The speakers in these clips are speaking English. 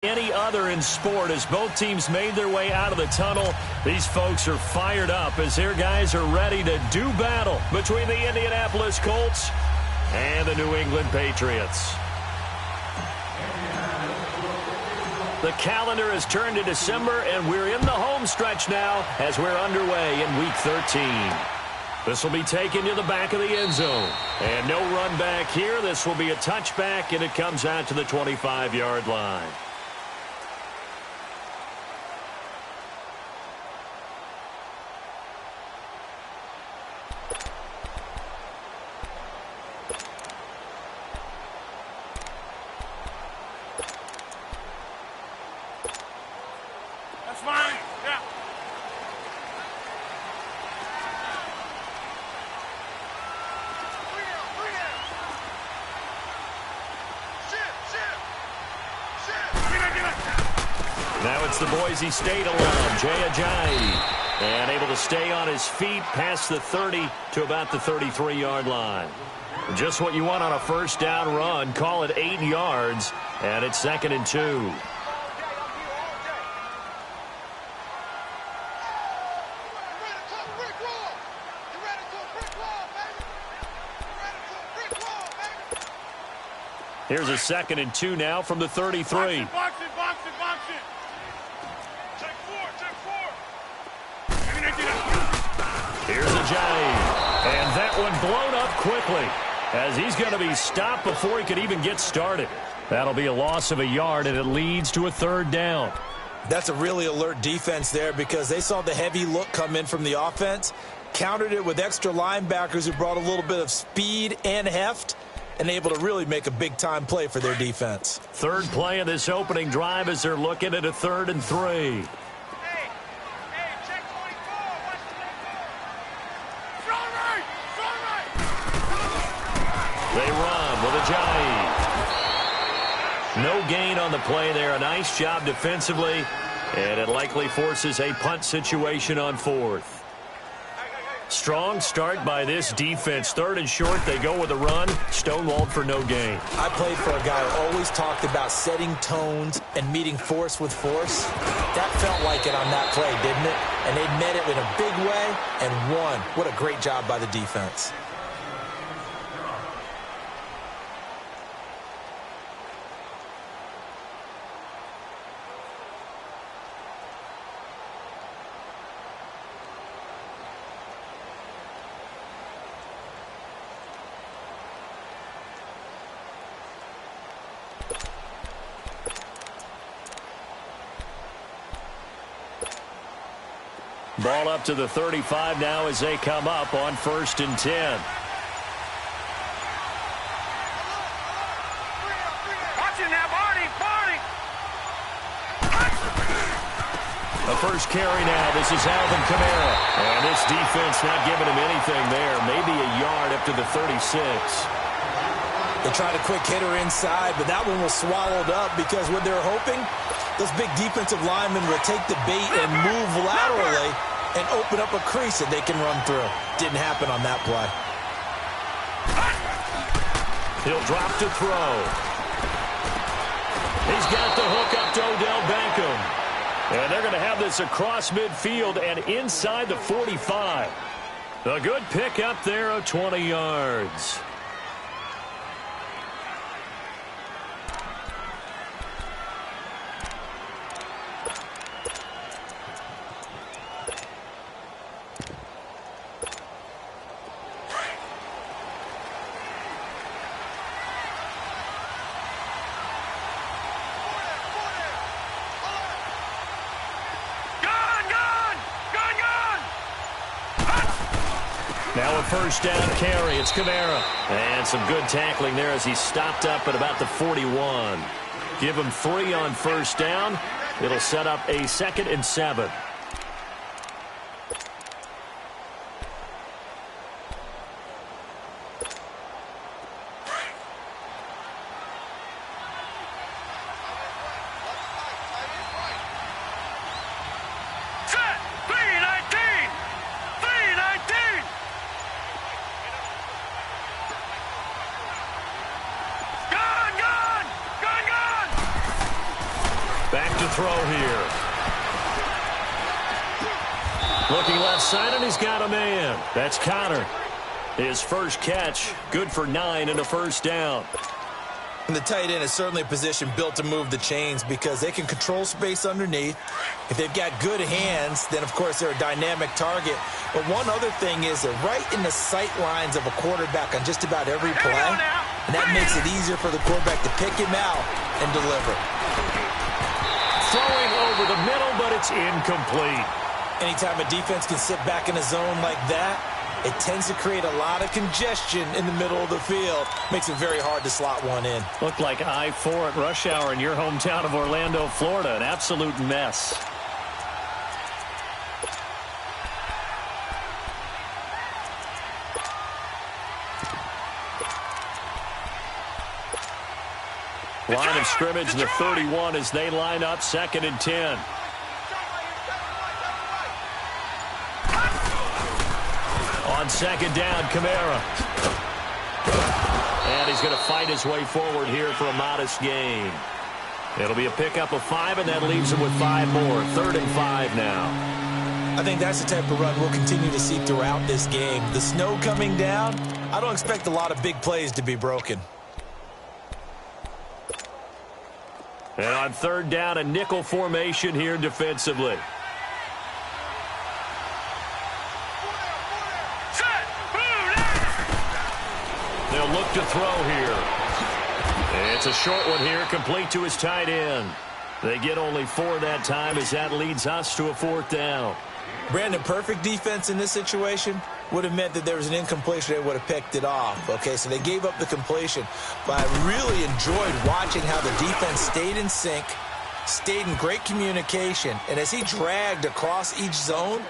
Any other in sport, as both teams made their way out of the tunnel, these folks are fired up as their guys are ready to do battle between the Indianapolis Colts and the New England Patriots. The calendar has turned to December, and we're in the home stretch now as we're underway in Week 13. This will be taken to the back of the end zone. And no run back here. This will be a touchback, and it comes out to the 25-yard line. Now it's the Boise State alum, Jay Ajayi, and able to stay on his feet past the 30 to about the 33-yard line. Just what you want on a first down run. Call it 8 yards, and it's 2nd and 2. Here's a 2nd and 2 now from the 33. Here's Ajayi, and that one blown up quickly as he's going to be stopped before he could even get started. That'll be a loss of a yard, and it leads to a 3rd down. That's a really alert defense there because they saw the heavy look come in from the offense, countered it with extra linebackers who brought a little bit of speed and heft, and able to really make a big-time play for their defense. Third play of this opening drive as they're looking at a 3rd and 3. They run with Ajayi. No gain on the play there. A nice job defensively, and it likely forces a punt situation on 4th. Strong start by this defense. 3rd and short, they go with a run. Stonewalled for no gain. I played for a guy who always talked about setting tones and meeting force with force. That felt like it on that play, didn't it? And they met it in a big way and won. What a great job by the defense. Ball up to the 35 now as they come up on 1st and 10. The first carry now. This is Alvin Kamara. And this defense not giving him anything there. Maybe a yard up to the 36. They tried a quick hitter inside, but that one was swallowed up because what they're hoping, those big defensive linemen will take the bait and move laterally and open up a crease that they can run through. Didn't happen on that play. He'll drop to throw. He's got the hook up to Odell Beckham. And they're going to have this across midfield and inside the 45. A good pick up there of 20 yards. Now a first down carry. It's Kamara. And some good tackling there as he stopped up at about the 41. Give him 3 on first down. It'll set up a 2nd and 7. Back to throw here. Looking left side, and he's got a man. That's Connor. His first catch, good for 9 and a first down. And the tight end is certainly a position built to move the chains because they can control space underneath. If they've got good hands, then, of course, they're a dynamic target. But one other thing is they're right in the sight lines of a quarterback on just about every play. And that makes it easier for the quarterback to pick him out and deliver. Throwing over the middle, but it's incomplete. Anytime a defense can sit back in a zone like that, it tends to create a lot of congestion in the middle of the field. Makes it very hard to slot one in. Looked like I-4 at rush hour in your hometown of Orlando, Florida. An absolute mess. Line of scrimmage, the 31 as they line up, 2nd and 10. On 2nd down, Kamara. And he's going to fight his way forward here for a modest gain. It'll be a pickup of 5, and that leaves him with 5 more. 3rd and 5 now. I think that's the type of run we'll continue to see throughout this game. The snow coming down, I don't expect a lot of big plays to be broken. And on 3rd down, a nickel formation here defensively. They'll look to throw here. It's a short one here, complete to his tight end. They get only 4 that time as that leads us to a 4th down. Brandon, perfect defense in this situation would have meant that there was an incompletion. They would have picked it off. Okay, so they gave up the completion. But I really enjoyed watching how the defense stayed in sync, stayed in great communication. And as he dragged across each zone,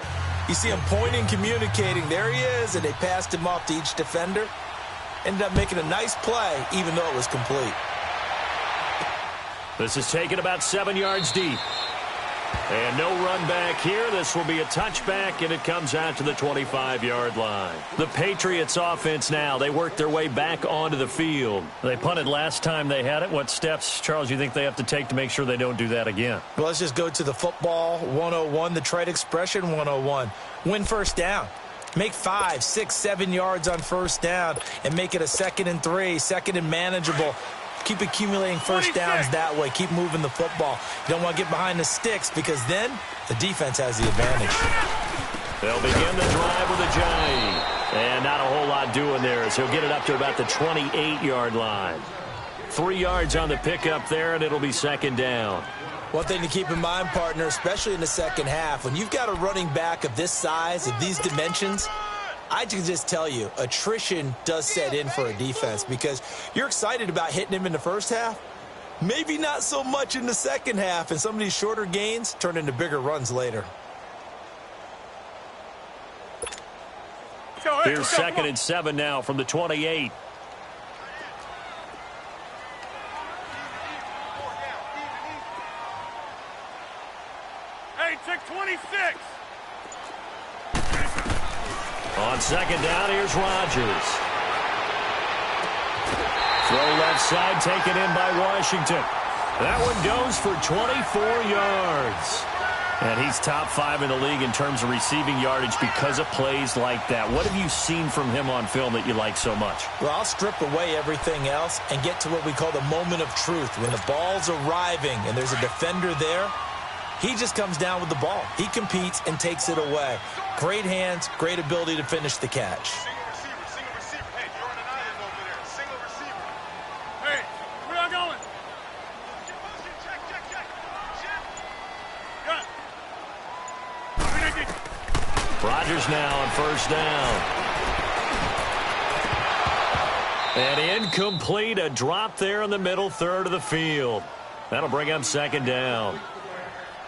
you see him pointing, communicating. There he is, and they passed him off to each defender. Ended up making a nice play, even though it was complete. This is taken about 7 yards deep. And no run back here. This will be a touchback, and it comes out to the 25-yard line. The Patriots offense now, they work their way back onto the field. They punted last time they had it. What steps, Charles, you think they have to take to make sure they don't do that again? Well, let's just go to the football 101, the trite expression 101. Win first down. Make 5, 6, 7 yards on first down and make it a 2nd and 3, 2nd and manageable. Keep accumulating first downs that way. Keep moving the football. You don't want to get behind the sticks because then the defense has the advantage. They'll begin the drive with a jive. And not a whole lot doing there as he'll get it up to about the 28-yard line. 3 yards on the pickup there, and it'll be 2nd down. One thing to keep in mind, partner, especially in the second half, when you've got a running back of this size, of these dimensions, I can just tell you, attrition does set in for a defense because you're excited about hitting him in the first half. Maybe not so much in the second half, and some of these shorter gains turn into bigger runs later. Here's 2nd and 7 now from the 28. Hey, check 26. On 2nd down, here's Rodgers. Throw left side, taken in by Washington. That one goes for 24 yards. And he's top 5 in the league in terms of receiving yardage because of plays like that. What have you seen from him on film that you like so much? Well, I'll strip away everything else and get to what we call the moment of truth. When the ball's arriving and there's a defender there, he just comes down with the ball. He competes and takes it away. Great hands, great ability to finish the catch. Single receiver. Hey, you're on an island over there. Single receiver. Hey, where y'all going? Check. Rodgers now on 1st down. And incomplete, a drop there in the middle third of the field. That'll bring up 2nd down.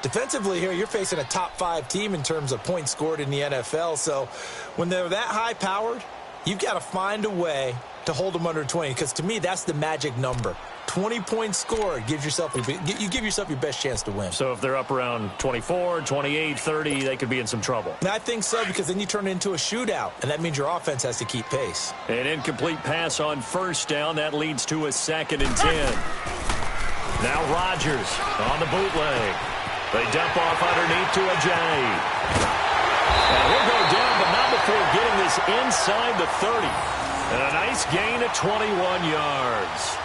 Defensively here, you're facing a top 5 team in terms of points scored in the NFL. So when they're that high-powered, you've got to find a way to hold them under 20. Because to me, that's the magic number. 20 points scored gives yourself you give yourself your best chance to win. So if they're up around 24, 28, 30, they could be in some trouble. And I think so because then you turn it into a shootout, and that means your offense has to keep pace. An incomplete pass on 1st down. That leads to a 2nd and 10. Now Rodgers on the bootleg. They dump off underneath to Ajay. And he'll go down, but not before getting this inside the 30. And a nice gain of 21 yards.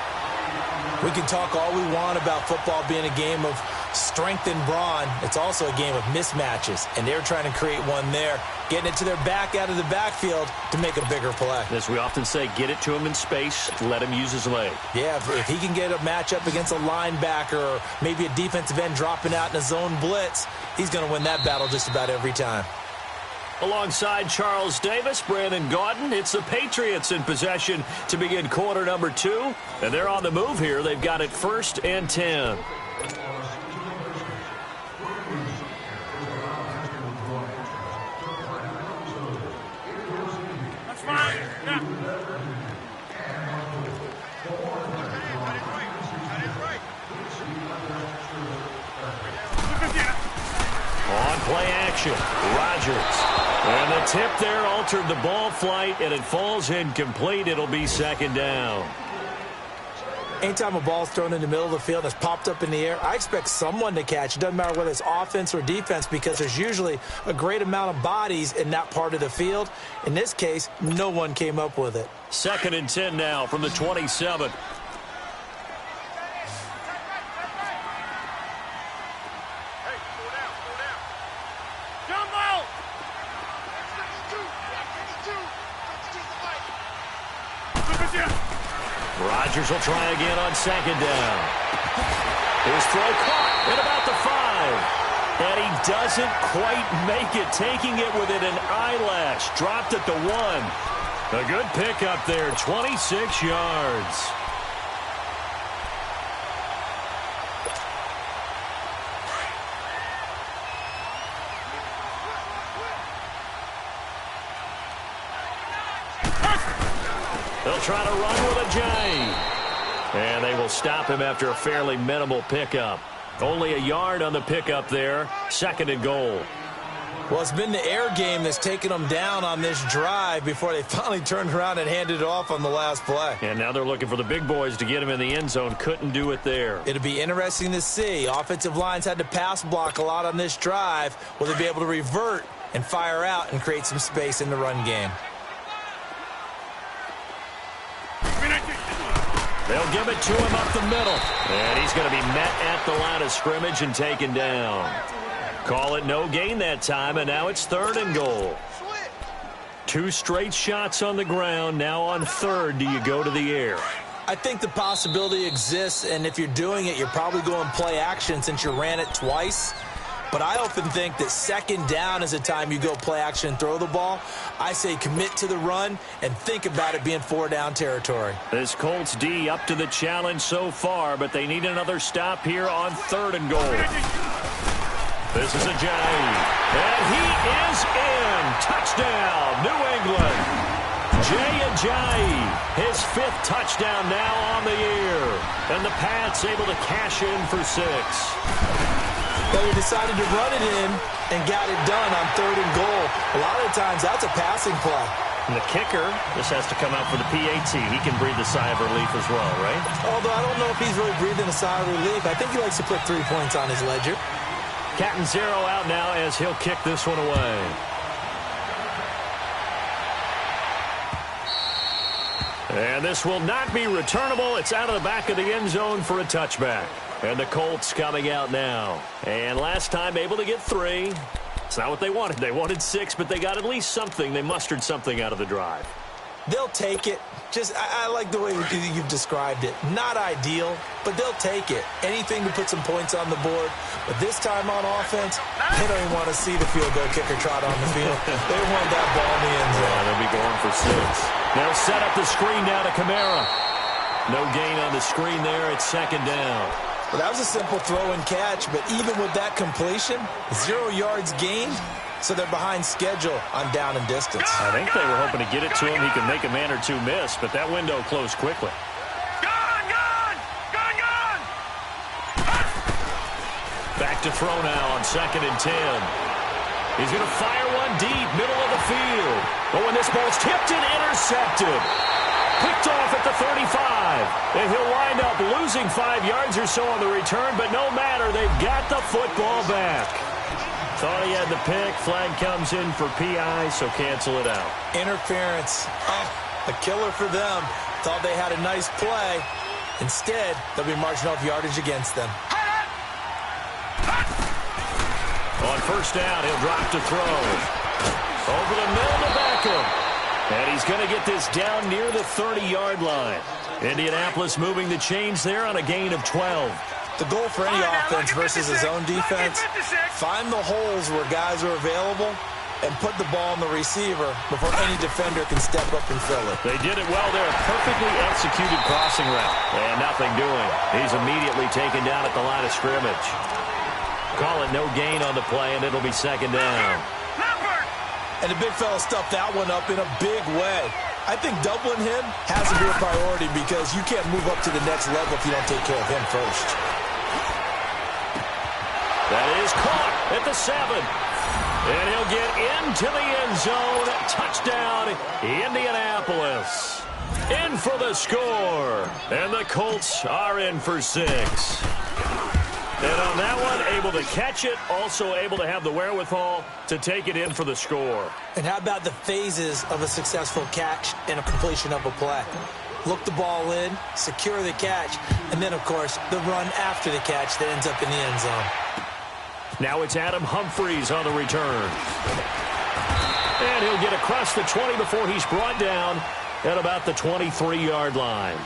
We can talk all we want about football being a game of strength and brawn. It's also a game of mismatches, and they're trying to create one there, getting it to their back out of the backfield to make a bigger play. As we often say, get it to him in space, let him use his leg. Yeah, if he can get a matchup against a linebacker or maybe a defensive end dropping out in a zone blitz, he's going to win that battle just about every time. Alongside Charles Davis, Brandon Gaudin, it's the Patriots in possession to begin quarter number 2. And they're on the move here. They've got it 1st and 10. That's fine. Yeah. On play action, Rodgers. And the tip there altered the ball flight, and it falls incomplete. It'll be 2nd down. Anytime a ball's thrown in the middle of the field that's popped up in the air, I expect someone to catch. It doesn't matter whether it's offense or defense because there's usually a great amount of bodies in that part of the field. In this case, no one came up with it. 2nd and 10 now from the 27. Rodgers will try again on 2nd down. His throw caught at about the 5. And he doesn't quite make it, taking it within an eyelash. Dropped at the 1. A good pickup there, 26 yards. They'll try to run with Ajay. And they will stop him after a fairly minimal pickup. Only a yard on the pickup there. 2nd and goal. Well, it's been the air game that's taken them down on this drive before they finally turned around and handed it off on the last play. And now they're looking for the big boys to get him in the end zone. Couldn't do it there. It'll be interesting to see. Offensive lines had to pass block a lot on this drive. Will they be able to revert and fire out and create some space in the run game? They'll give it to him up the middle. And he's going to be met at the line of scrimmage and taken down. Call it no gain that time, and now it's 3rd and goal. 2 straight shots on the ground. Now on 3rd, do you go to the air? I think the possibility exists, and if you're doing it, you're probably going play action since you ran it twice. But I often think that 2nd down is a time you go play action and throw the ball. I say commit to the run and think about it being 4-down territory. This Colts D up to the challenge so far, but they need another stop here on 3rd and goal. This is Ajay. And he is in. Touchdown, New England. Ajay, his 5th touchdown now on the year. And the Pats able to cash in for 6. But he decided to run it in and got it done on 3rd and goal. A lot of times, that's a passing play. And the kicker, this has to come out for the PAT. He can breathe a sigh of relief as well, right? Although I don't know if he's really breathing a sigh of relief. I think he likes to put 3 points on his ledger. Captain Zero out now as he'll kick this one away. And this will not be returnable. It's out of the back of the end zone for a touchback. And the Colts coming out now. And last time able to get 3. It's not what they wanted. They wanted 6, but they got at least something. They mustered something out of the drive. They'll take it. I like the way you've described it. Not ideal, but they'll take it. Anything to put some points on the board. But this time on offense, they don't even want to see the field goal kicker trot on the field. They want that ball in the end zone. Yeah, they'll be going for 6. They'll set up the screen now to Kamara. No gain on the screen there. It's 2nd down. Well, that was a simple throw and catch, but even with that completion, 0 yards gained, so they're behind schedule on down and distance. I think they were hoping to get it to him. He could make a man or 2 miss, but that window closed quickly. Gone! Back to throw now on 2nd and 10. He's going to fire one deep, middle of the field. But when this ball's tipped and intercepted. Picked off at the 35. And he'll wind up losing 5 yards or so on the return, but no matter, they've got the football back. Thought he had the pick. Flag comes in for PI, so cancel it out. Interference. Oh, a killer for them. Thought they had a nice play. Instead, they'll be marching off yardage against them. On first down, he'll drop to throw. Over the middle to Beckham. And he's going to get this down near the 30-yard line. Indianapolis moving the chains there on a gain of 12. The goal for any offense versus his own defense, find the holes where guys are available and put the ball on the receiver before any defender can step up and fill it. They did it well there. Perfectly executed crossing route. And nothing doing. He's immediately taken down at the line of scrimmage. Call it no gain on the play, and it'll be second down. And the big fella stuffed that one up in a big way. I think doubling him has to be a priority because you can't move up to the next level if you don't take care of him first. That is caught at the 7. And he'll get into the end zone. Touchdown, Indianapolis. In for the score. And the Colts are in for 6. And on that one, able to catch it, also able to have the wherewithal to take it in for the score. And how about the phases of a successful catch and a completion of a play? Look the ball in, secure the catch, and then, of course, the run after the catch that ends up in the end zone. Now it's Adam Humphries on the return. And he'll get across the 20 before he's brought down at about the 23-yard line.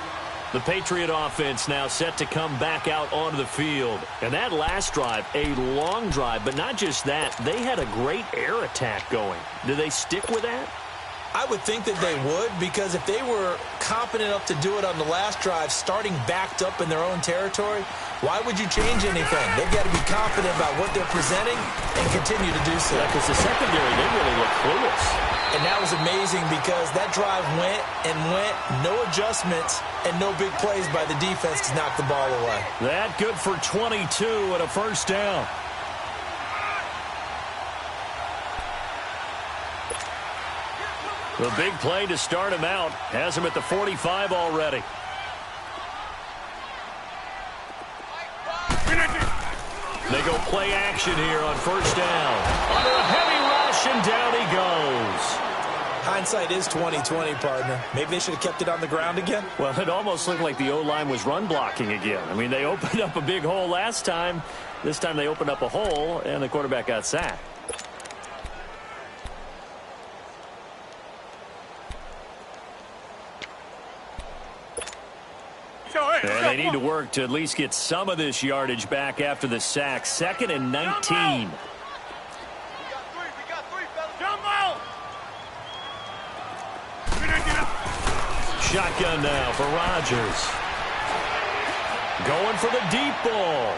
The Patriot offense now set to come back out onto the field. And that last drive, a long drive, but not just that. They had a great air attack going. Do they stick with that? I would think that they would, because if they were competent enough to do it on the last drive, starting backed up in their own territory, why would you change anything? They've got to be confident about what they're presenting and continue to do so. Yeah, because the secondary, they really look clueless. And that was amazing because that drive went and went, no adjustments, and no big plays by the defense to knock the ball away. That good for 22 and a first down. The big play to start him out has him at the 45 already. They go play action here on first down. Under a heavy rush, and down he goes. Hindsight is 20/20, partner. Maybe they should have kept it on the ground again. Well, it almost looked like the O-line was run blocking again. I mean, they opened up a big hole last time. This time they opened up a hole, and the quarterback got sacked. And they need to work to at least get some of this yardage back after the sack. 2nd and 19. Shotgun now for Rodgers. Going for the deep ball.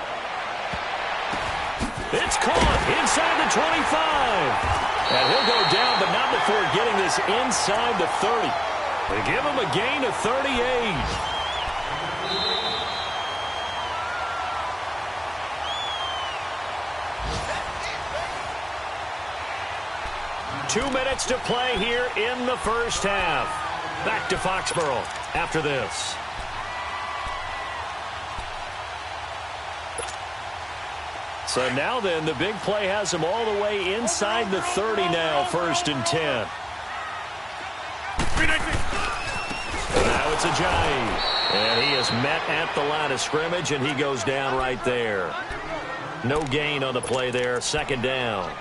It's caught inside the 25. And he'll go down, but not before getting this inside the 30. They give him a gain of 38. 2 minutes to play here in the first half. Back to Foxborough after this. So now then, the big play has him all the way inside the 30 now, 1st and 10. Now it's Ajayi. And he is met at the line of scrimmage, and he goes down right there. No gain on the play there, 2nd down.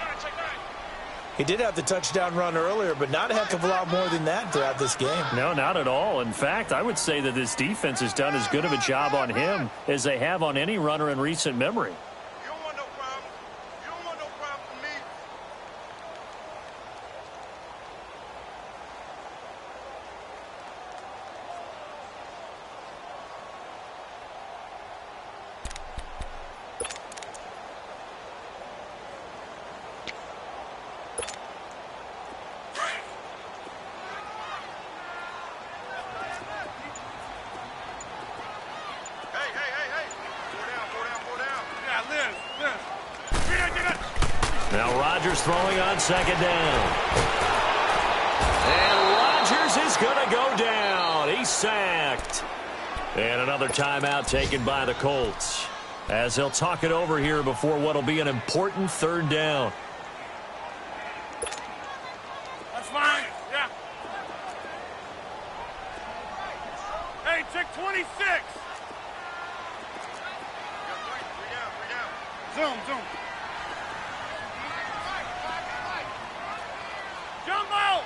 He did have the touchdown run earlier, but not a heck of a lot more than that throughout this game. No, not at all. In fact, I would say that this defense has done as good of a job on him as they have on any runner in recent memory. Now Rodgers throwing on 2nd down. And Rodgers is going to go down. He sacked. And another timeout taken by the Colts, as they'll talk it over here before what will be an important third down. That's fine. Yeah. Hey, check 26. Zoom. Jump out.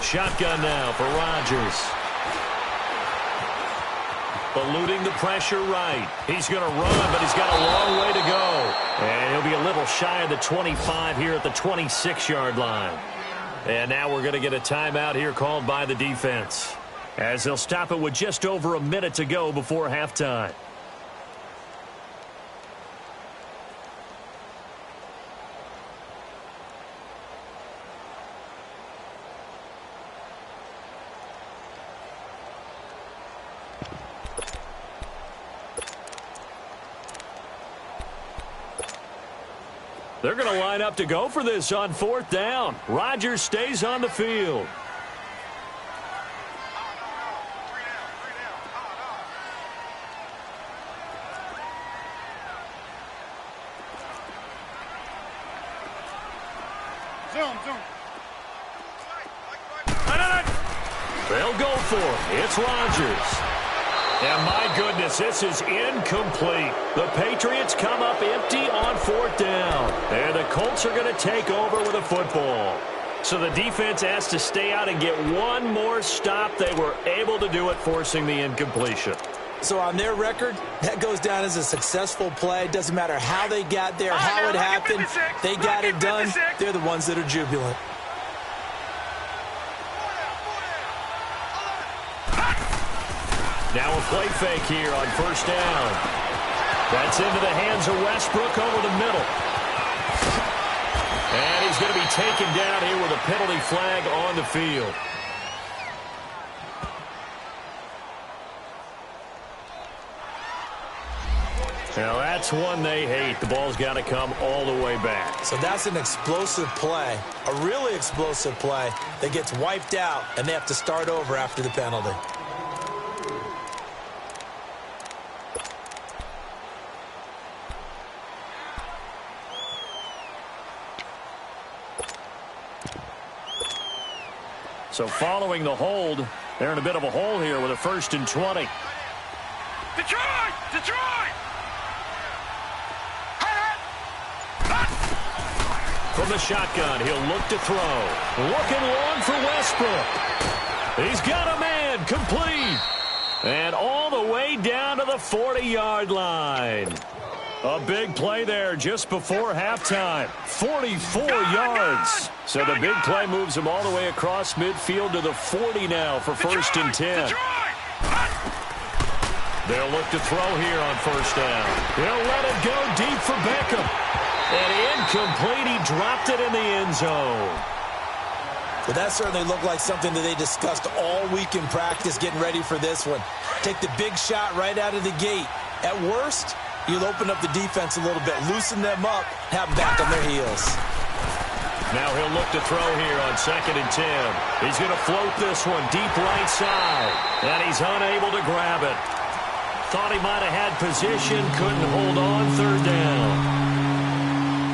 Shotgun now for Rodgers. Eluding the pressure right. He's going to run, but he's got a long way to go. And he'll be a little shy of the 25 here at the 26-yard line. And now we're going to get a timeout here called by the defense, as they'll stop it with just over a minute to go before halftime. They're going to line up to go for this on fourth down. Rodgers stays on the field. Zoom. They'll go for it. It's Rodgers. And my goodness, this is incomplete. The Patriots come up empty on fourth down. And the Colts are going to take over with a football. So the defense has to stay out and get one more stop. They were able to do it, forcing the incompletion. So on their record, that goes down as a successful play. Doesn't matter how they got there, how it happened. They got it done. They're the ones that are jubilant. Now a play fake here on first down. That's into the hands of Westbrook over the middle. And he's going to be taken down here with a penalty flag on the field. Now that's one they hate. The ball's got to come all the way back. So that's an explosive play, a really explosive play that gets wiped out, and they have to start over after the penalty. So following the hold, they're in a bit of a hole here with a 1st and 20. Detroit! From the shotgun, he'll look to throw. Looking long for Westbrook. He's got a man, complete. And all the way down to the 40-yard line. A big play there just before halftime. 44 yards. So the big play moves him all the way across midfield to the 40 now for 1st and 10. They'll look to throw here on first down. He'll let it go deep for Beckham. And incomplete. He dropped it in the end zone. But that certainly looked like something that they discussed all week in practice getting ready for this one. Take the big shot right out of the gate. At worst, you'll open up the defense a little bit, loosen them up, have them back on their heels. Now he'll look to throw here on 2nd and 10. He's going to float this one deep right side. And he's unable to grab it. Thought he might have had position, couldn't hold on, 3rd down.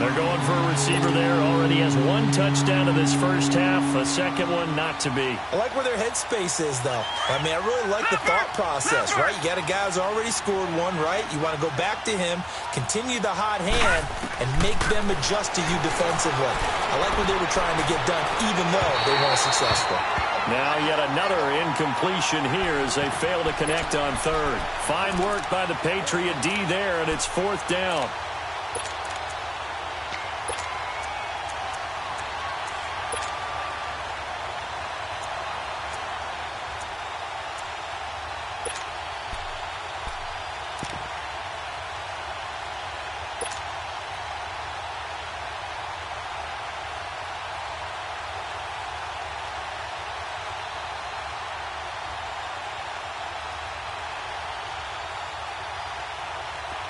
They're going for a receiver there. Already has 1 touchdown in this first half. A second one not to be. I like where their headspace is, though. I mean, I really like the thought process, right? You got a guy who's already scored one, right? You want to go back to him, continue the hot hand, and make them adjust to you defensively. I like what they were trying to get done, even though they weren't successful. Now yet another incompletion here as they fail to connect on 3rd. Fine work by the Patriot D there, and it's 4th down.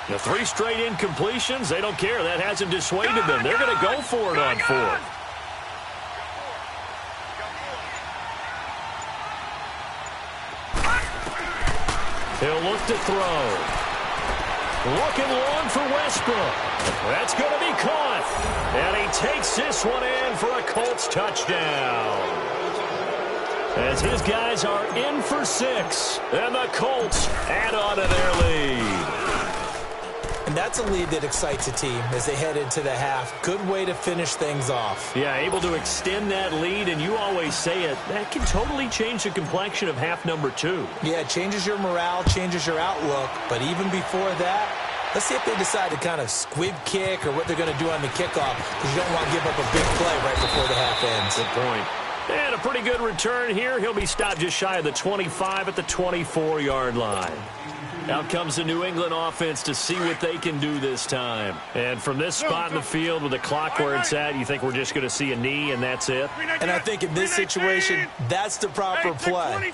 The 3 straight incompletions, they don't care. That hasn't dissuaded them. They're going to go for it on 4th. He'll look to throw. Looking long for Westbrook. That's going to be caught. And he takes this one in for a Colts touchdown. As his guys are in for 6. And the Colts add on to their lead. And that's a lead that excites a team as they head into the half. Good way to finish things off. Yeah, able to extend that lead, and you always say it, that can totally change the complexion of half number 2. Yeah, it changes your morale, changes your outlook. But even before that, let's see if they decide to kind of squib kick or what they're going to do on the kickoff, because you don't want to give up a big play right before the half ends. Good point. And a pretty good return here. He'll be stopped just shy of the 25 at the 24-yard line. Out comes the New England offense to see what they can do this time. And from this spot in the field with the clock where it's at, you think we're just going to see a knee and that's it? And I think in this situation, that's the proper play.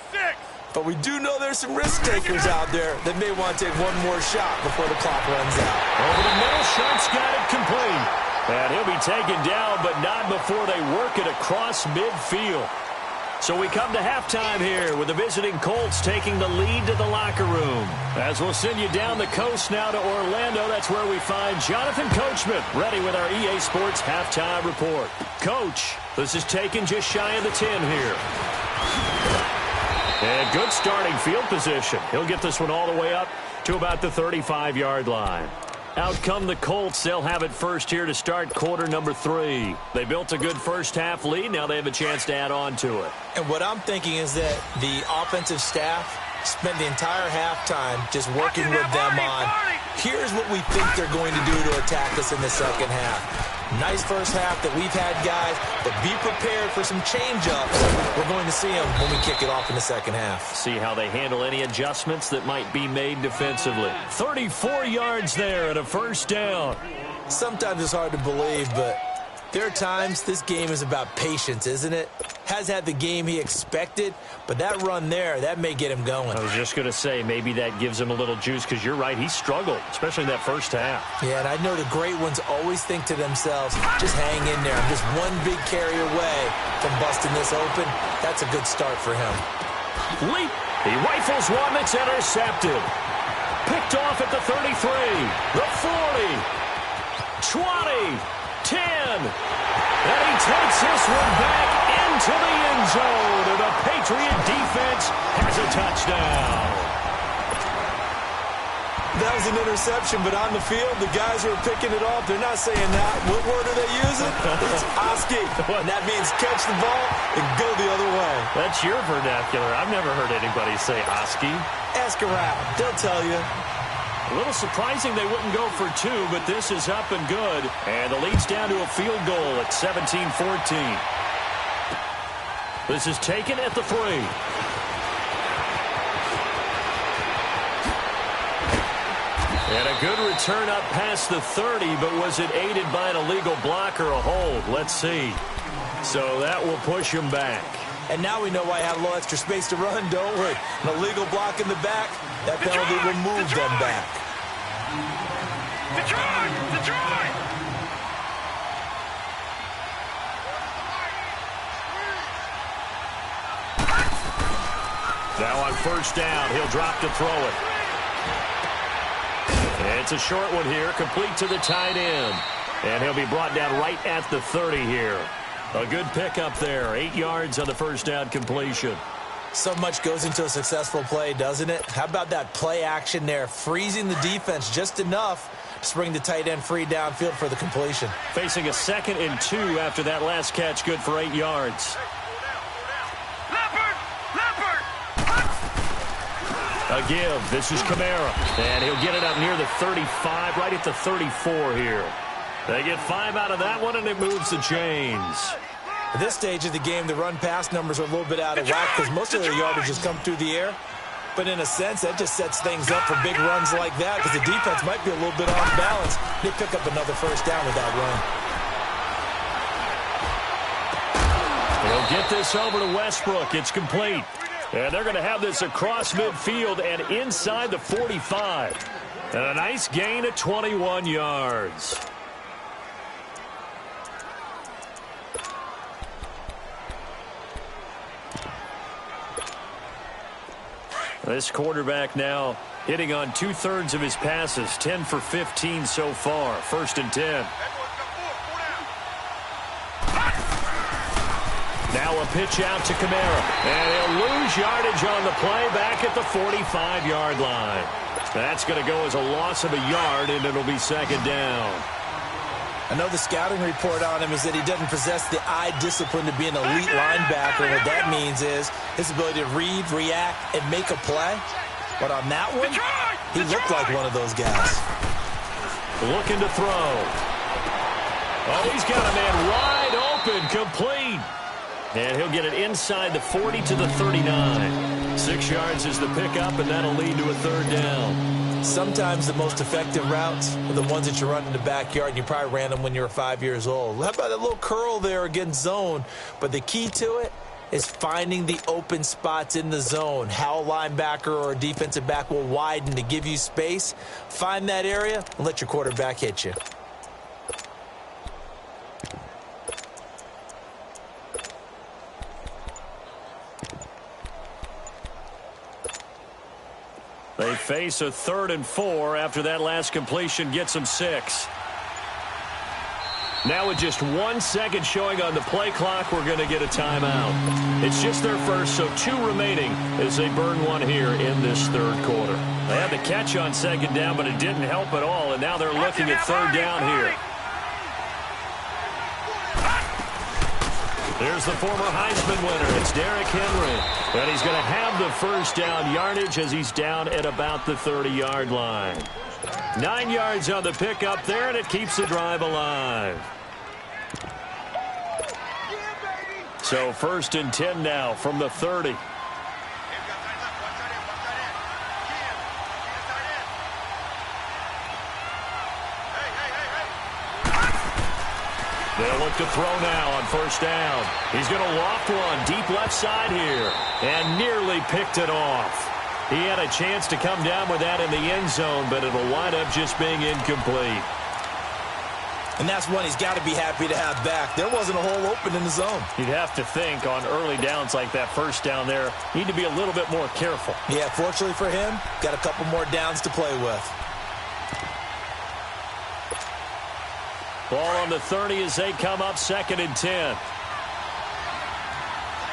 But we do know there's some risk takers out there that may want to take one more shot before the clock runs out. Over the middle, Sharp's got it complete. And he'll be taken down, but not before they work it across midfield. So we come to halftime here with the visiting Colts taking the lead to the locker room. As we'll send you down the coast now to Orlando, that's where we find Jonathan Coachman ready with our EA Sports halftime report. Coach, this is taken just shy of the 10 here. And good starting field position. He'll get this one all the way up to about the 35-yard line. Out come the Colts. They'll have it first here to start quarter number 3. They built a good first half lead. Now they have a chance to add on to it. And what I'm thinking is that the offensive staff spent the entire halftime just working with them on, here's what we think they're going to do to attack us in the second half. Nice first half that we've had, guys, but be prepared for some change-ups. We're going to see them when we kick it off in the second half. See how they handle any adjustments that might be made defensively. 34 yards there and a first down. Sometimes it's hard to believe, but there are times this game is about patience, isn't it? Has had the game he expected, but that run there, that may get him going. I was just going to say, maybe that gives him a little juice, because you're right, he struggled, especially in that first half. Yeah, and I know the great ones always think to themselves, just hang in there. I'm just one big carry away from busting this open. That's a good start for him. Leap! He rifles one that's intercepted. Picked off at the 33, the 40, 20, 10. And he takes this one back into the end zone, and the Patriot defense has a touchdown. That was an interception, but on the field, the guys who are picking it off, they're not saying that. What word are they using? It's Oski. And that means catch the ball and go the other way. That's your vernacular. I've never heard anybody say Oski. Ask around. They'll tell you. A little surprising they wouldn't go for 2, but this is up and good. And the lead's down to a field goal at 17-14. This is taken at the 3. And a good return up past the 30, but was it aided by an illegal block or a hold? Let's see. So that will push him back. And now we know why I have a little extra space to run, don't we? An illegal block in the back, that penalty will move them back. Detroit! Now on first down, he'll drop to throw it. It's a short one here, complete to the tight end. And he'll be brought down right at the 30 here. A good pickup there, 8 yards on the first down completion. So much goes into a successful play, doesn't it? How about that play action there, freezing the defense just enough to bring the tight end free downfield for the completion. Facing a 2nd and 2 after that last catch, good for 8 yards. A give. This is Kamara. And he'll get it up near the 35, right at the 34 here. They get 5 out of that one, and it moves the chains. At this stage of the game, the run-pass numbers are a little bit out of whack because most of their yardage has come through the air. But in a sense, that just sets things up for big runs like that because the defense might be a little bit off balance. They pick up another first down with that run. They'll get this over to Westbrook. It's complete. And they're going to have this across midfield and inside the 45. And a nice gain of 21 yards. This quarterback now hitting on 2/3 of his passes, 10 for 15 so far. 1st and 10. Now a pitch out to Kamara. And he'll lose yardage on the play back at the 45-yard line. That's going to go as a loss of a yard, and it'll be 2nd down. I know the scouting report on him is that he doesn't possess the eye discipline to be an elite linebacker. What that means is his ability to read, react, and make a play. But on that one, he looked like one of those guys. Looking to throw. Oh, he's got a man wide open, complete. And he'll get it inside the 40 to the 39. 6 yards is the pickup, and that'll lead to a 3rd down. Sometimes the most effective routes are the ones that you run in the backyard, and you probably ran them when you were 5 years old. How about that little curl there against zone? But the key to it is finding the open spots in the zone. How a linebacker or a defensive back will widen to give you space. Find that area and let your quarterback hit you. They face a 3rd and 4 after that last completion gets them 6. Now with just 1 second showing on the play clock, we're going to get a timeout. It's just their first, so 2 remaining as they burn one here in this 3rd quarter. They had the catch on 2nd down, but it didn't help at all, and now they're looking at 3rd down here. Here's the former Heisman winner. It's Derrick Henry. And he's going to have the 1st down yardage as he's down at about the 30-yard line. 9 yards on the pickup there, and it keeps the drive alive. So 1st and 10 now from the 30. They'll look to throw now on 1st down. He's going to loft one deep left side here and nearly picked it off. He had a chance to come down with that in the end zone, but it'll wind up just being incomplete. And that's one he's got to be happy to have back. There wasn't a hole open in the zone. You'd have to think on early downs like that 1st down there, need to be a little bit more careful. Yeah, fortunately for him, got a couple more downs to play with. Ball on the 30 as they come up 2nd and 10.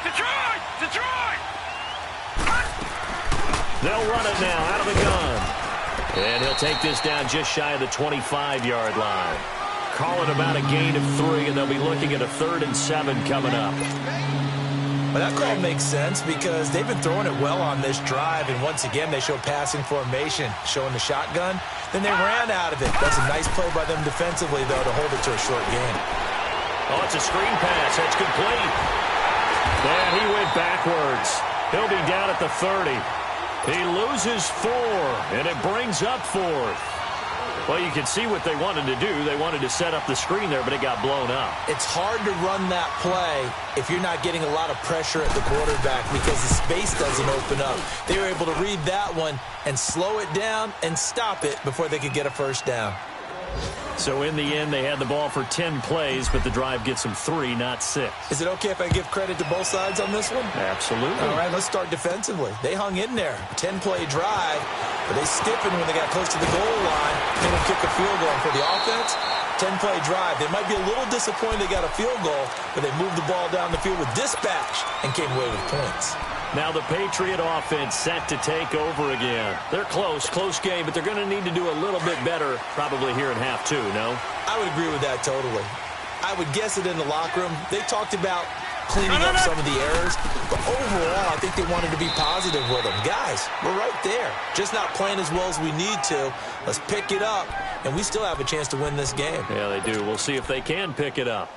Detroit! Detroit! They'll run it now out of the gun. And he'll take this down just shy of the 25-yard line. Call it about a gain of 3, and they'll be looking at a 3rd and 7 coming up. Well, that call makes sense because they've been throwing it well on this drive, and once again they show passing formation, showing the shotgun. Then they ran out of it. That's a nice play by them defensively, though, to hold it to a short game. Oh, it's a screen pass. That's complete. And he went backwards. He'll be down at the 30. He loses 4, and it brings up 4th. Well, you can see what they wanted to do. They wanted to set up the screen there, but it got blown up. It's hard to run that play if you're not getting a lot of pressure at the quarterback because the space doesn't open up. They were able to read that one and slow it down and stop it before they could get a 1st down. So in the end, they had the ball for 10 plays, but the drive gets them 3, not 6. Is it okay if I give credit to both sides on this one? Absolutely. All right, let's start defensively. They hung in there. 10-play drive, but they stiffened when they got close to the goal line. They would kick a field goal. And for the offense, 10-play drive. They might be a little disappointed they got a field goal, but they moved the ball down the field with dispatch and came away with points. Now the Patriot offense set to take over again. They're close game, but they're going to need to do a little bit better probably here in half 2, no? I would agree with that totally. I would guess it in the locker room. They talked about cleaning up some of the errors, but overall I think they wanted to be positive with them. Guys, we're right there. Just not playing as well as we need to. Let's pick it up, and we still have a chance to win this game. Yeah, they do. We'll see if they can pick it up.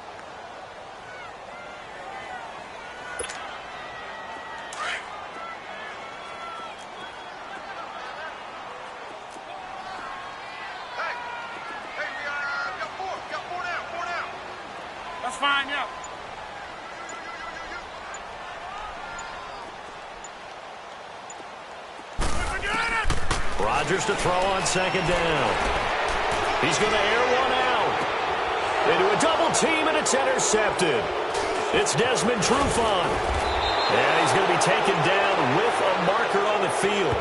Fine, yeah. Rodgers to throw on second down. He's going to air one out. Into a double team, and it's intercepted. It's Desmond Trufant. And he's going to be taken down with a marker on the field.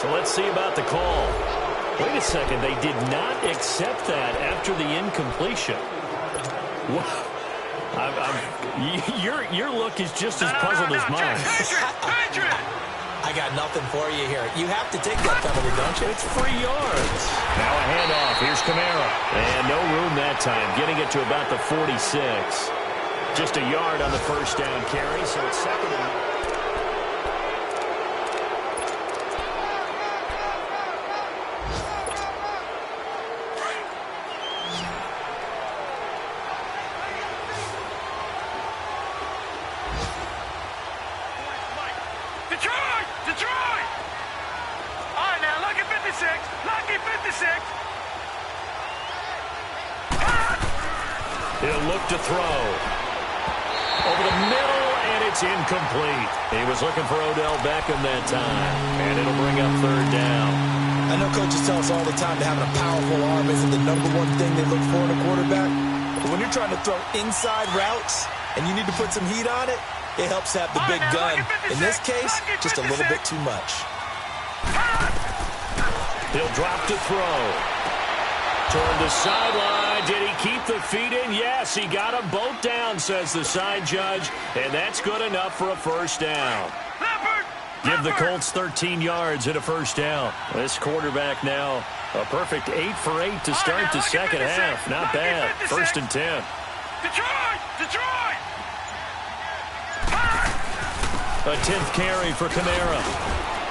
So let's see about the call. Wait a second. They did not accept that after the incompletion. Your look is just as puzzled as mine. I got nothing for you here. You have to take that penalty, don't you? It's 3 yards. Now a handoff. Here's Kamara. And no room that time. Getting it to about the 46. Just a yard on the first down carry, so it's second and... Detroit! All right, now, lucky 56. Lucky 56. He'll look to throw. Over the middle, and it's incomplete. He was looking for Odell Beckham that time, and it'll bring up third down. I know coaches tell us all the time that having a powerful arm isn't the number one thing they look for in a quarterback. But when you're trying to throw inside routes and you need to put some heat on it, it helps have the big gun. In this case, just a little bit too much. He'll drop to throw. Toward the sideline. Did he keep the feet in? Yes, he got them both down, says the side judge. And that's good enough for a first down. Give the Colts 13 yards and a first down. This quarterback now a perfect 8 for 8 to start the second half. Not bad. First and 10. Detroit! A 10th carry for Kamara.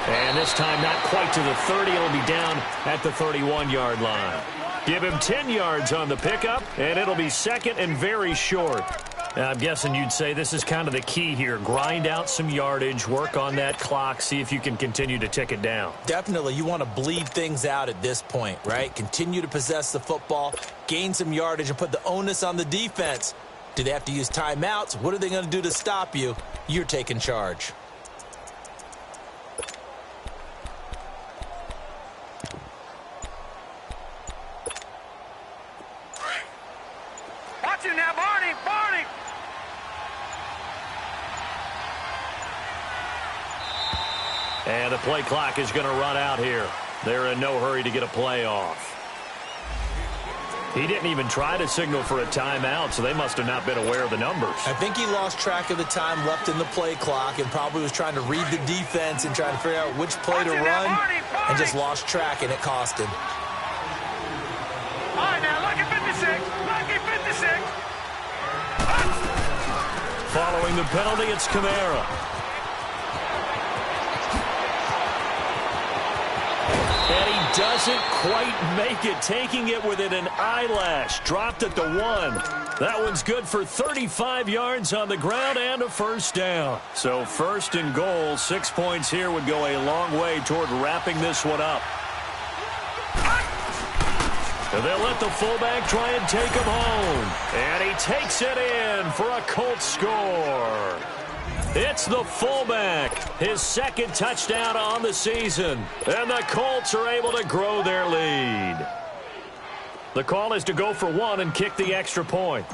And this time not quite to the 30. It'll be down at the 31-yard line. Give him 10 yards on the pickup, and it'll be second and very short. Now, I'm guessing you'd say this is kind of the key here. Grind out some yardage, work on that clock, see if you can continue to tick it down. Definitely. You want to bleed things out at this point, right? Continue to possess the football, gain some yardage, and put the onus on the defense. Do they have to use timeouts? What are they going to do to stop you? You're taking charge. Watch him now, Barney! And the play clock is going to run out here. They're in no hurry to get a play off. He didn't even try to signal for a timeout, so they must have not been aware of the numbers. I think he lost track of the time left in the play clock and probably was trying to read the defense and trying to figure out which play to run and just lost track, and it cost him. All right, now, lucky 56. Lucky 56. Following the penalty, it's Kamara. And he doesn't quite make it, taking it within an eyelash. Dropped at the 1. That one's good for 35 yards on the ground and a first down. So first and goal, 6 points here would go a long way toward wrapping this one up. And they'll let the fullback try and take him home. And he takes it in for a Colts score. It's the fullback, his second touchdown on the season. And the Colts are able to grow their lead. The call is to go for 1 and kick the extra point.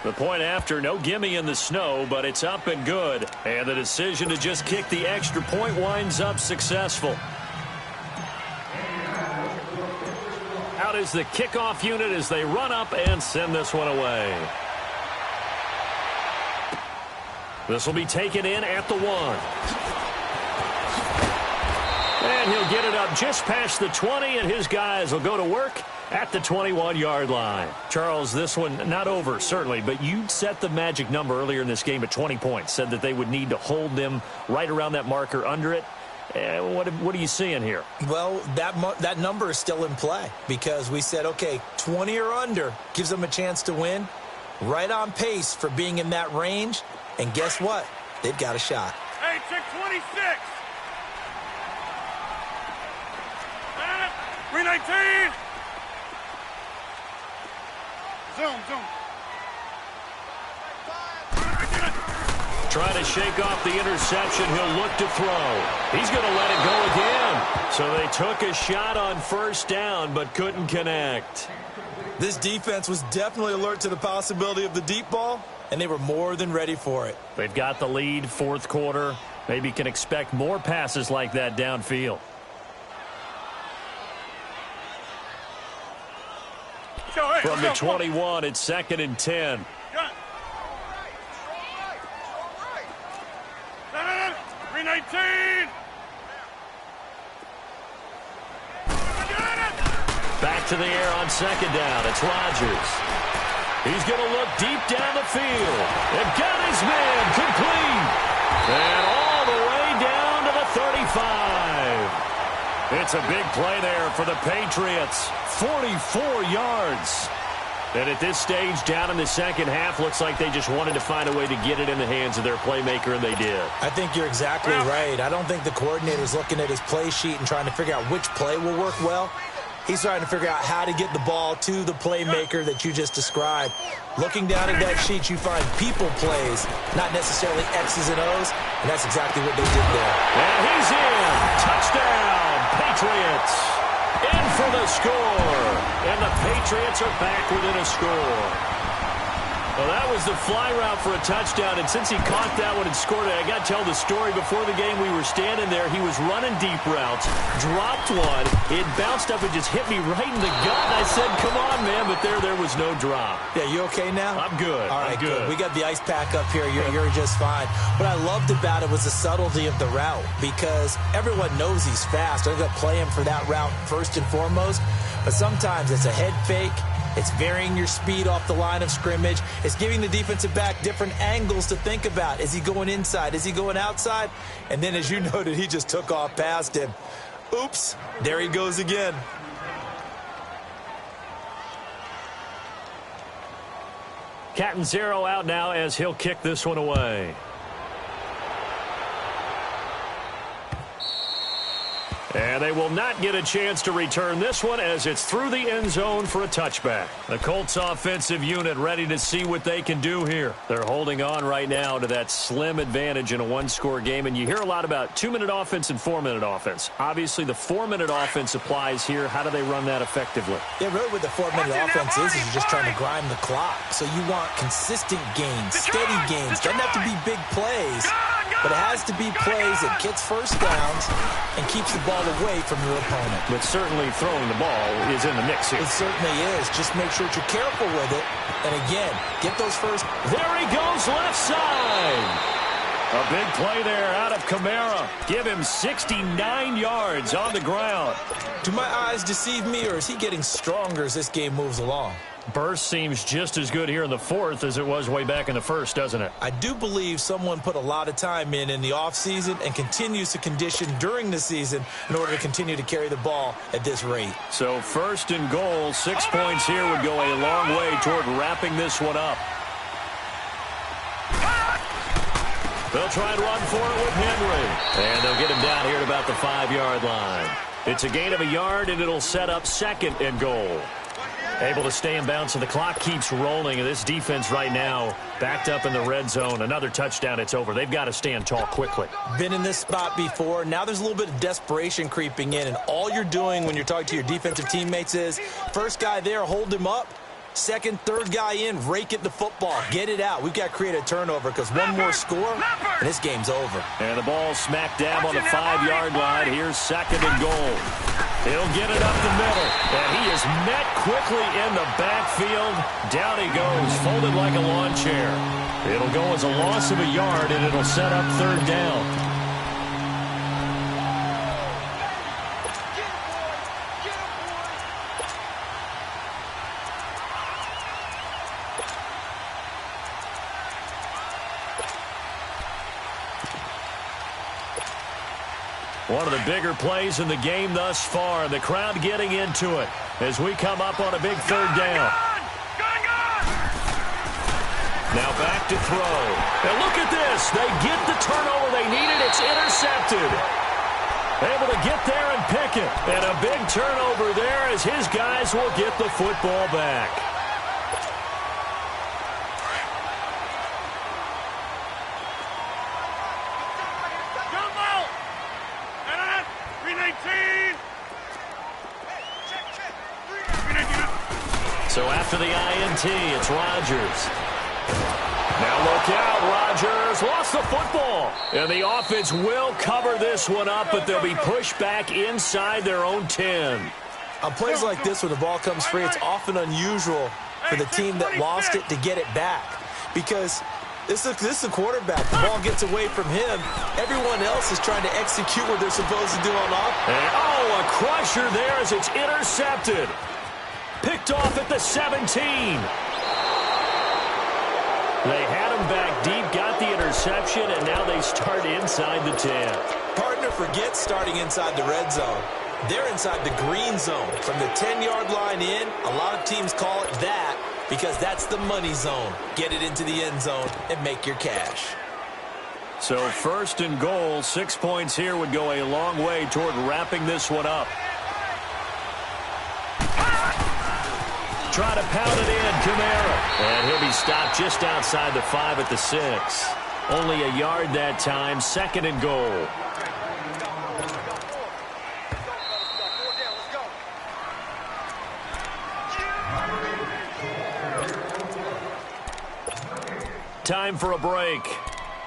The point after, no gimme in the snow, but it's up and good. And the decision to just kick the extra point winds up successful. Out is the kickoff unit as they run up and send this one away. This will be taken in at the 1. And he'll get it up just past the 20, and his guys will go to work at the 21-yard line. Charles, this one not over, certainly, but you set the magic number earlier in this game at 20 points, said that they would need to hold them right around that marker under it. What are you seeing here? Well, that number is still in play because we said, okay, 20 or under gives them a chance to win. Right on pace for being in that range. And guess what? They've got a shot. Hey, check 26. 319. Zoom. trying to shake off the interception. He'll look to throw. He's going to let it go again. So they took a shot on first down but couldn't connect. This defense was definitely alert to the possibility of the deep ball, and they were more than ready for it. They've got the lead, fourth quarter. Maybe can expect more passes like that downfield. From the 21, it's 2nd and 10. 319. Back to the air on 2nd down. It's Rodgers. He's going to look deep down the field. And got his man complete. And all the way down to the 35. It's a big play there for the Patriots. 44 yards. And at this stage, down in the second half, looks like they just wanted to find a way to get it in the hands of their playmaker, and they did. I think you're exactly right. I don't think the coordinator's looking at his play sheet and trying to figure out which play will work well. He's trying to figure out how to get the ball to the playmaker that you just described. Looking down at that sheet, you find people plays, not necessarily X's and O's, and that's exactly what they did there. And he's in. Touchdown, Patriots. In for the score. And the Patriots are back within a score. Well, that was the fly route for a touchdown, and since he caught that one and scored it, I got to tell the story. Before the game, we were standing there. He was running deep routes, dropped one. It bounced up and just hit me right in the gut, and I said, come on, man, but there was no drop. Yeah, you okay now? I'm good. All right, I'm good. We got the ice pack up here. You're just fine. What I loved about it was the subtlety of the route, because everyone knows he's fast. They're going to play him for that route first and foremost, but sometimes it's a head fake. It's varying your speed off the line of scrimmage. It's giving the defensive back different angles to think about. Is he going inside? Is he going outside? And then, as you noted, he just took off past him. Oops, there he goes again. Catanzaro out now as he'll kick this one away. And they will not get a chance to return this one as it's through the end zone for a touchback. The Colts offensive unit ready to see what they can do here. They're holding on right now to that slim advantage in a one-score game. And you hear a lot about 2-minute offense and 4-minute offense. Obviously, the 4-minute offense applies here. How do they run that effectively? Yeah, really what the 4-minute offense is you're just trying to grind the clock. So you want consistent gains, steady gains. Doesn't have to be big plays, but it has to be plays that gets first downs and keeps the ball away from your opponent. But certainly throwing the ball is in the mix here. It certainly is. Just make sure that you're careful with it. And again, get those first. There he goes, left side. A big play there out of Kamara. Give him 69 yards on the ground. Do my eyes deceive me, or is he getting stronger as this game moves along? Burst seems just as good here in the fourth as it was way back in the first, doesn't it? I do believe someone put a lot of time in the offseason and continues to condition during the season in order to continue to carry the ball at this rate. So 1st and goal, 6 points here would go a long way toward wrapping this one up. They'll try and run for it with Henry. And they'll get him down here at about the 5-yard line. It's a gain of a yard, and it'll set up 2nd and goal. Able to stay in bounds, so the clock keeps rolling. And this defense right now backed up in the red zone. Another touchdown, it's over. They've got to stand tall quickly. Been in this spot before. Now there's a little bit of desperation creeping in. And all you're doing when you're talking to your defensive teammates is, first guy there, hold him up. Second, third guy in, rake at the football. Get it out. We've got to create a turnover because one more score, and this game's over. And the ball smack dab on the 5-yard line. Here's 2nd and goal. He'll get it up the middle. And he is met quickly in the backfield. Down he goes, folded like a lawn chair. It'll go as a loss of a yard, and it'll set up 3rd down. One of the bigger plays in the game thus far. The crowd getting into it as we come up on a big 3rd down. Now back to throw. And look at this. They get the turnover they needed. It's intercepted. Able to get there and pick it. And a big turnover there as his guys will get the football back. So after the INT, it's Rodgers. Now look out, Rodgers lost the football. And the offense will cover this one up, but they'll be pushed back inside their own 10. On plays like this, when the ball comes free, it's often unusual for the team that lost it to get it back. Because this is a quarterback. The ball gets away from him. Everyone else is trying to execute what they're supposed to do on offense. And, oh, a crusher there as it's intercepted. Picked off at the 17. They had him back deep, got the interception, and now they start inside the 10. Partner forgets starting inside the red zone. They're inside the green zone. From the 10-yard line in, a lot of teams call it that because that's the money zone. Get it into the end zone and make your cash. So 1st and goal, 6 points here would go a long way toward wrapping this one up. Try to pound it in, Kamara. And he'll be stopped just outside the 5 at the 6. Only a yard that time, 2nd and goal. Time for a break.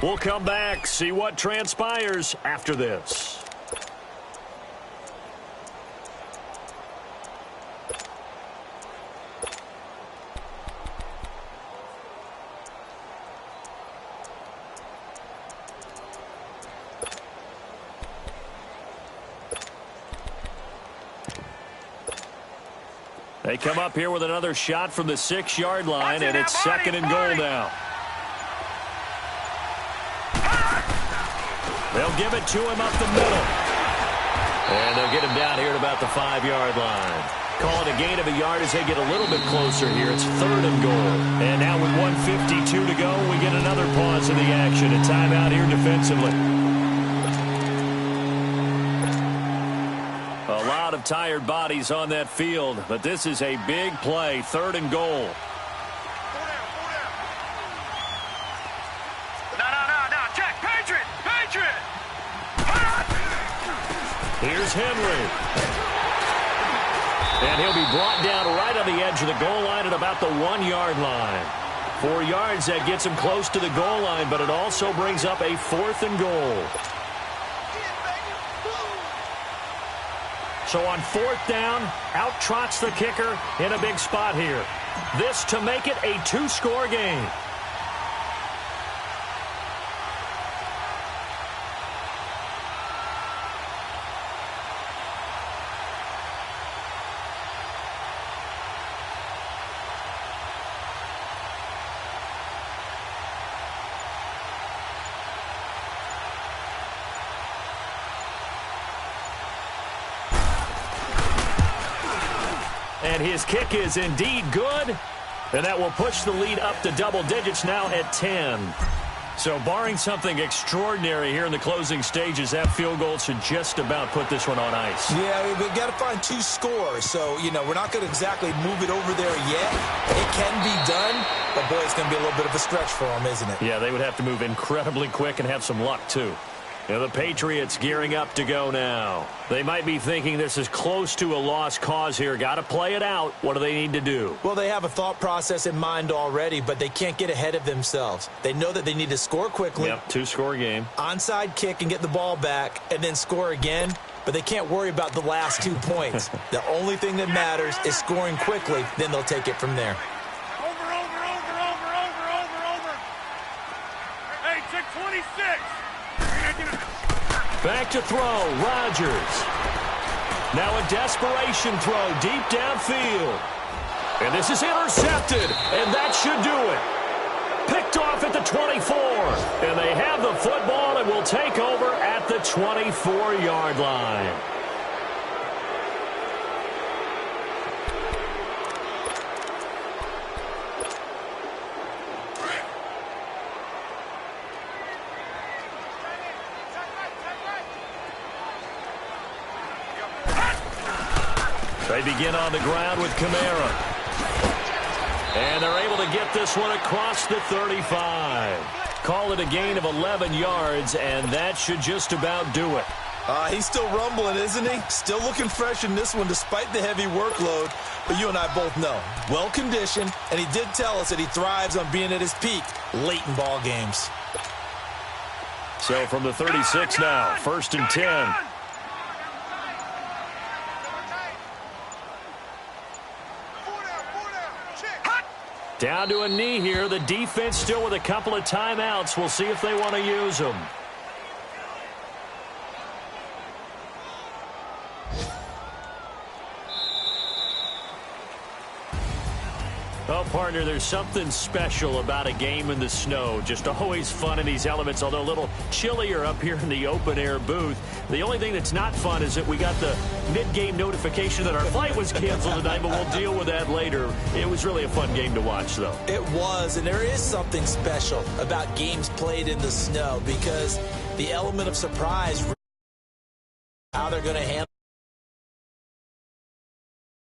We'll come back, see what transpires after this. They come up here with another shot from the 6-yard line, and it's 2nd and goal now. They'll give it to him up the middle. And they'll get him down here at about the 5-yard line. Call it a gain of a yard as they get a little bit closer here. It's 3rd and goal. And now with 1:52 to go, we get another pause in the action. A timeout here defensively. A lot of tired bodies on that field, but this is a big play. 3rd and goal. Check, Patriot! Here's Henry. And he'll be brought down right on the edge of the goal line at about the 1-yard line. 4 yards, that gets him close to the goal line, but it also brings up a 4th and goal. So on 4th down, out trots the kicker in a big spot here. This to make it a 2-score game. And his kick is indeed good. And that will push the lead up to double digits now at 10. So barring something extraordinary here in the closing stages, that field goal should just about put this one on ice. Yeah, we've got to find 2 scores. So, we're not going to exactly move it over there yet. It can be done, but boy, it's going to be a little bit of a stretch for them, isn't it? Yeah, they would have to move incredibly quick and have some luck, too. Now the Patriots gearing up to go now. They might be thinking this is close to a lost cause here. Got to play it out. What do they need to do? Well, they have a thought process in mind already, but they can't get ahead of themselves. They know that they need to score quickly. Yep, 2-score game. Onside kick and get the ball back and then score again, but they can't worry about the last 2 points. The only thing that matters is scoring quickly, then they'll take it from there. Over. Hey, check 26. Back to throw, Rodgers. Now a desperation throw deep downfield. And this is intercepted, and that should do it. Picked off at the 24. And they have the football and will take over at the 24-yard line. They begin on the ground with Kamara. And they're able to get this one across the 35. Call it a gain of 11 yards, and that should just about do it. He's still rumbling, isn't he? Still looking fresh in this one despite the heavy workload. But you and I both know, well-conditioned, and he did tell us that he thrives on being at his peak late in ball games. So from the 36 now, 1st and 10. Down to a knee here. The defense still with a couple of timeouts. We'll see if they want to use them. Oh, partner, there's something special about a game in the snow. Just always fun in these elements, although a little chillier up here in the open-air booth. The only thing that's not fun is that we got the mid-game notification that our flight was canceled tonight, but we'll deal with that later. It was really a fun game to watch, though. It was, and there is something special about games played in the snow because the element of surprise, how they're going to handle